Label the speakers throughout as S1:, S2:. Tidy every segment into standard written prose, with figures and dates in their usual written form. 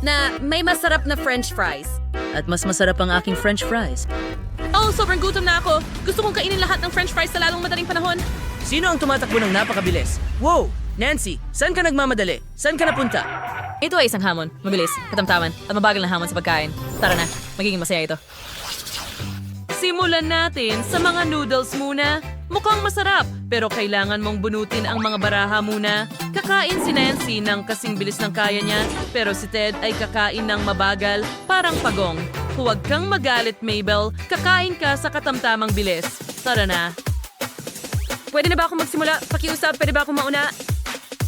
S1: na may masarap na french fries.
S2: At mas masarap ang aking french fries.
S1: Oh, sobrang gutom na ako. Gusto kong kainin lahat ng french fries sa lalong madaling panahon.
S3: Sino ang tumatakbo ng napakabilis? Wow! Nancy, saan ka nagmamadali? Saan ka napunta?
S1: Ito ay isang hamon. Mabilis, katamtaman, at mabagal na hamon sa pagkain. Tara na, magiging masaya ito. Simulan natin sa mga noodles muna. Mukhang masarap, pero kailangan mong bunutin ang mga baraha muna. Kakain si Nancy ng kasing bilis ng kaya niya, pero si Ted ay kakain ng mabagal, parang pagong. Huwag kang magalit, Mabel. Kakain ka sa katamtamang bilis. Tara na. Pwede na ba ako magsimula? Pakiusap, pwede ba ako mauna?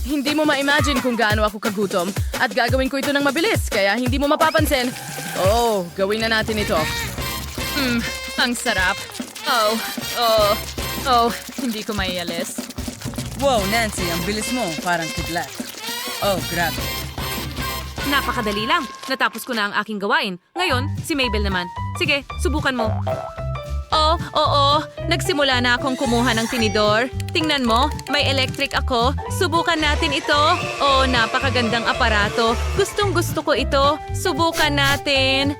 S1: Hindi mo ma-imagine kung gaano ako kagutom at gagawin ko ito ng mabilis, kaya hindi mo mapapansin. Oh, gawin na natin ito. Ang sarap. Hindi ko maialis.
S3: Wow, Nancy, ang bilis mo. Parang kidlat. Oh, grabe.
S1: Napakadali lang. Natapos ko na ang aking gawain. Ngayon, si Mabel naman. Sige, subukan mo. Oh, oo. Nagsimula na akong kumuha ng tinidor. Tingnan mo, may electric ako. Subukan natin ito. Oh, napakagandang aparato. Gustong gusto ko ito. Subukan natin.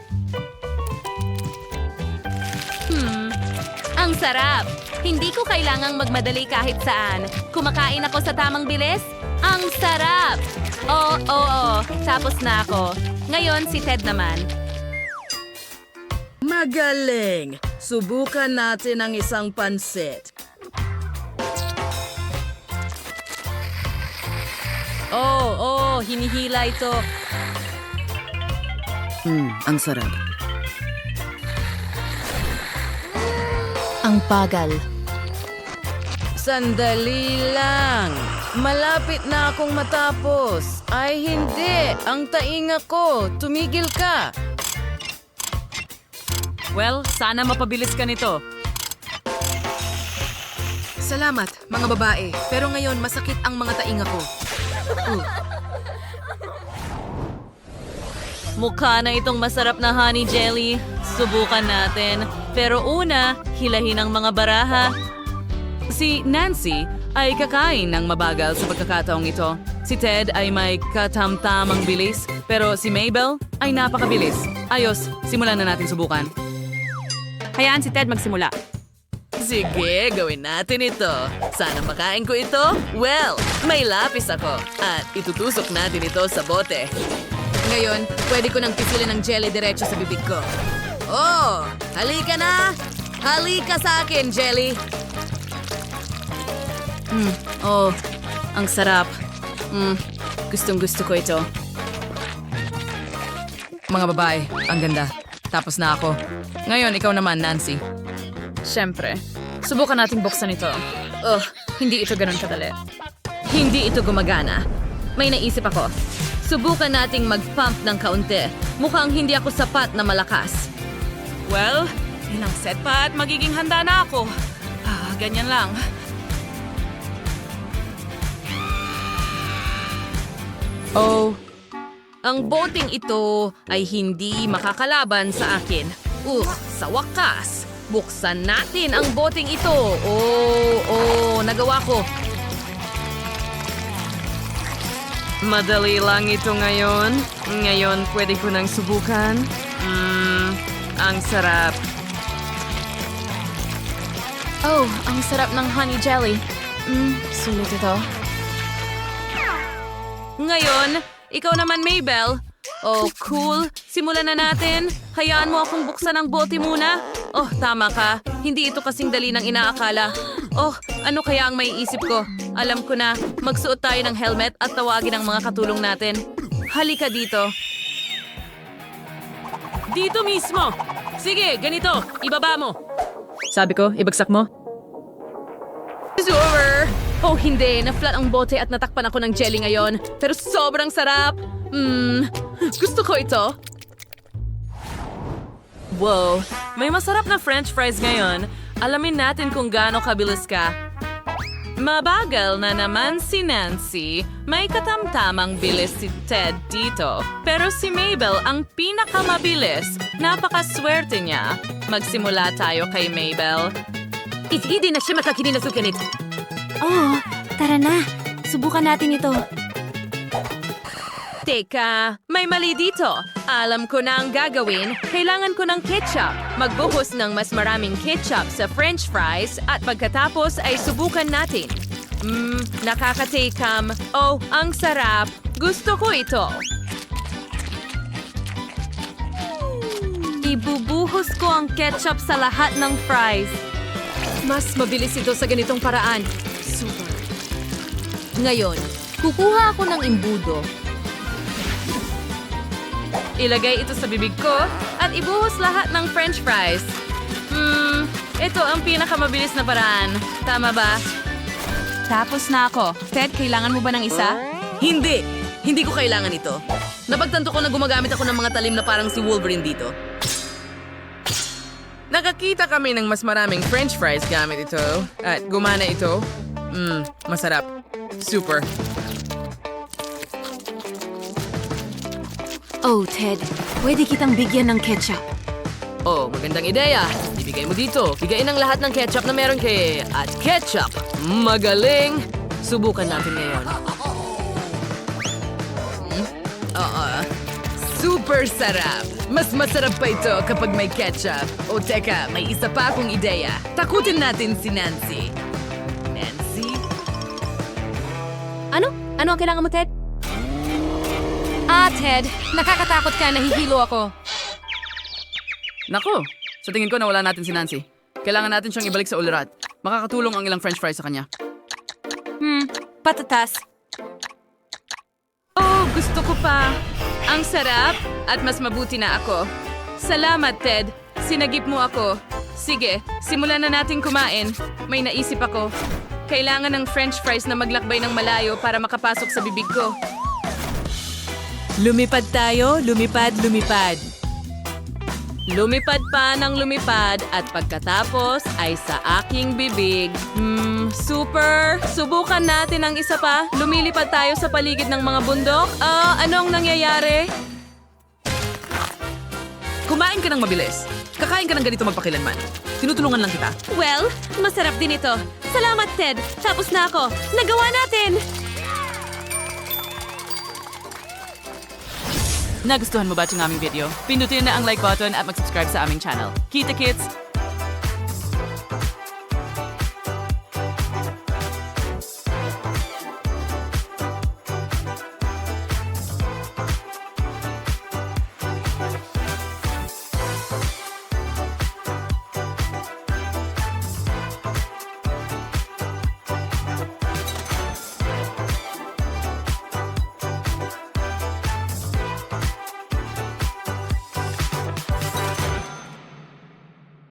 S1: Ang sarap. Hindi ko kailangang magmadali kahit saan. Kumakain ako sa tamang bilis. Ang sarap. Oo. Tapos na ako. Ngayon, si Ted naman.
S3: Magaling! Subukan natin ang isang pansit.
S1: Hinihila ito.
S3: Ang sarap.
S1: Ang bagal.
S3: Sandali lang. Malapit na akong matapos. Ay hindi, ang tainga ko. Tumigil ka.
S1: Well, sana mapabilis ka nito.
S4: Salamat, mga babae. Pero ngayon, masakit ang mga tainga ko.
S1: Mukha na itong masarap na honey jelly. Subukan natin. Pero una, hilahin ang mga baraha. Si Nancy ay kakain ng mabagal sa pagkakataong ito. Si Ted ay may katamtamang bilis, pero si Mabel ay napakabilis. Ayos, simulan na natin subukan. Hayaan si Ted magsimula.
S3: Sige, gawin natin ito. Sana makain ko ito. Well, may lapis ako. At itutusok natin ito sa bote.
S4: Ngayon, pwede ko nang pisilin ng jelly diretso sa bibig ko.
S3: Oh, halika na! Halika sa akin, Jelly!
S1: Ang sarap. Gustong gusto ko ito.
S4: Mga babae, ang ganda. Tapos na ako. Ngayon, ikaw naman, Nancy.
S1: Siyempre. Subukan nating buksan ito. Hindi ito ganun kadali. Hindi ito gumagana. May naisip ako. Subukan nating mag-pump ng kaunti. Mukhang hindi ako sapat na malakas. Well, ilang set pa at magiging handa na ako. Ganyan lang. Ang boting ito ay hindi makakalaban sa akin. Sa wakas, buksan natin ang boting ito. Nagawa ko. Madali lang ito ngayon. Ngayon, pwede ko nang subukan. Ang sarap. Ang sarap ng honey jelly. Sulit ito. Ngayon, ikaw naman, Mabel. Cool. Simulan na natin. Hayaan mo akong buksan ang bote muna. Tama ka. Hindi ito kasing dali ng inaakala. Ano kaya ang may isip ko? Alam ko na, magsuot tayo ng helmet at tawagin ang mga katulong natin. Halika dito. Dito mismo. Sige, ganito. Ibaba mo.
S2: Sabi ko, ibagsak mo?
S1: It's over! Hindi. Na-flat ang bote at natakpan ako ng jelly ngayon. Pero sobrang sarap. Gusto ko ito. Wow, may masarap na french fries ngayon. Alamin natin kung gaano kabilis ka. Mabagal na naman si Nancy. May katamtamang bilis si Ted dito. Pero si Mabel ang pinakamabilis. Napakaswerte niya. Magsimula tayo kay Mabel.
S4: Hindi na siya makakininasukanit.
S5: Tara na. Subukan natin ito.
S1: Teka, may mali dito. Alam ko na ang gagawin. Kailangan ko ng ketchup. Magbuhos ng mas maraming ketchup sa french fries at pagkatapos ay subukan natin. Nakakatikam. Oh, ang sarap. Gusto ko ito. Ibubuhos ko ang ketchup sa lahat ng fries. Mas mabilis ito sa ganitong paraan. Super. Ngayon, kukuha ako ng imbudo. Ilagay ito sa bibig ko at ibuhos lahat ng french fries. Ito ang pinakamabilis na paraan. Tama ba? Tapos na ako. Ted, kailangan mo ba ng isa?
S3: Hindi! Hindi ko kailangan ito. Napagtanto ko na gumagamit ako ng mga talim na parang si Wolverine dito. Nakakita kami ng mas maraming french fries gamit ito. At gumana ito. Masarap. Super.
S1: Oh, Ted. Pwede kitang bigyan ng ketchup.
S3: Oh, magandang ideya. Ibigay mo dito. Bigayin ang lahat ng ketchup na meron kay... At ketchup! Magaling! Subukan natin ngayon. Super sarap! Mas masarap pa ito kapag may ketchup. O teka, may isa pa akong ideya. Takutin natin si Nancy. Nancy?
S1: Ano? Ano ang kailangan mo, Ted? Ted. Nakakatakot ka. Nahihilo ako.
S4: Nako, sa tingin ko nawala natin si Nancy. Kailangan natin siyang ibalik sa ulirat. Makakatulong ang ilang french fries sa kanya.
S1: Patatas. Oh, gusto ko pa. Ang sarap at mas mabuti na ako. Salamat, Ted. Sinagip mo ako. Sige, simulan na natin kumain. May naisip ako. Kailangan ng french fries na maglakbay ng malayo para makapasok sa bibig ko. Lumipad tayo, lumipad, lumipad. Lumipad pa ng lumipad at pagkatapos ay sa aking bibig. Super! Subukan natin ang isa pa. Lumilipad tayo sa paligid ng mga bundok. Anong nangyayari?
S4: Kumain ka ng mabilis. Kakain ka ng ganito magpakilanman. Tinutulungan lang kita.
S1: Well, masarap din ito. Salamat, Ted. Tapos na ako. Nagawa natin!
S4: Nagustuhan mo ba itong aming video? Pindutin na ang like button at mag-subscribe sa aming channel. Kita kits!